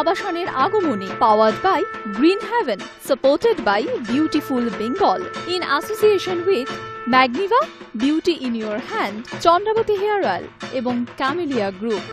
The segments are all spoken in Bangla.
আবাসনের আগমনী powered by Green Haven, supported by Beautiful Bengal, in association with Magniva, Beauty in Your Hand, Chandrabati hair oil এবং ক্যামেলিয়া গ্রুপ।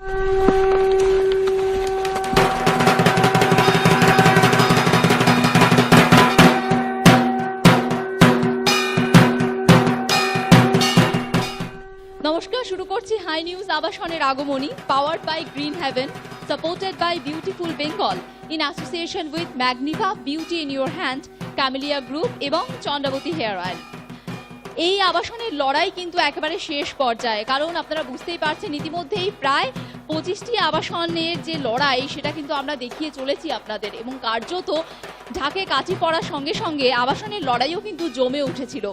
নমস্কার, শুরু করছি হাই নিউজ আবাসনের আগমনী powered by green heaven, supported by beautiful Bengal, in association with Magniva, beauty in your hand, Camellia group এবং চন্দ্রাবতী হেয়ার অয়েল। এই আবাসনের লড়াই কিন্তু একেবারে শেষ পর্যায়ে, কারণ আপনারা বুঝতেই পারছেন ইতিমধ্যেই প্রায় 25টি আবাসনের যে লড়াই সেটা কিন্তু আমরা দেখিয়ে চলেছি আপনাদের, এবং কার্যত ঢাকে কাঠি পড়ার সঙ্গে সঙ্গে আবাসনের লড়াইও কিন্তু জমে উঠেছিল।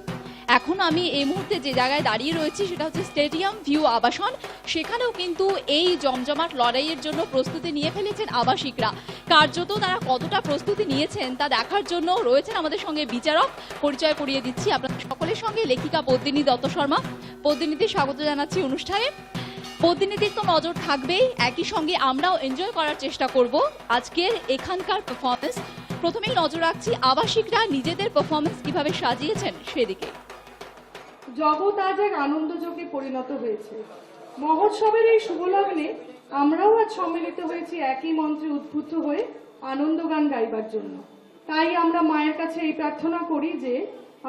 এখন আমি এই মুহূর্তে যে জায়গায় দাঁড়িয়ে রয়েছি সেটা হচ্ছে স্টেডিয়াম ভিউ আবাসন। সেখানেও কিন্তু এই জমজমাট লড়াইয়ের জন্য প্রস্তুতি নিয়ে ফেলেছেন আবাসিকরা। কার্যত তারা কতটা প্রস্তুতি নিয়েছেন তা দেখার জন্য রয়েছেন আমাদের সঙ্গে বিচারক। পরিচয় করিয়ে দিচ্ছি আপনাদের সকলের সঙ্গে, লেখিকা পদ্মিনী দত্ত শর্মা। পদ্মিনীতে স্বাগত জানাচ্ছি অনুষ্ঠানে। পদ্মিনীতির তো নজর থাকবেই, একই সঙ্গে আমরাও এনজয় করার চেষ্টা করব আজকের এখানকার পারফরমেন্স। প্রথমেই নজর রাখছি আবাসিকরা নিজেদের পারফরমেন্স কিভাবে সাজিয়েছেন সেদিকে। জগৎ আজ এক আনন্দযোগে পরিণত হয়েছে। মহোৎসবের এই শুভলগ্নে আমরাও আজ সম্মিলিত হয়েছি একই মন্ত্রে উদ্বুদ্ধ হয়ে আনন্দ গান গাইবার জন্য। তাই আমরা মায়ের কাছে এই প্রার্থনা করি যে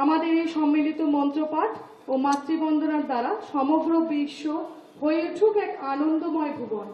আমাদের এই সম্মিলিত মন্ত্রপাঠ ও মাতৃবন্দনার দ্বারা সমগ্র বিশ্ব হয়ে উঠুক এক আনন্দময় ভুবন।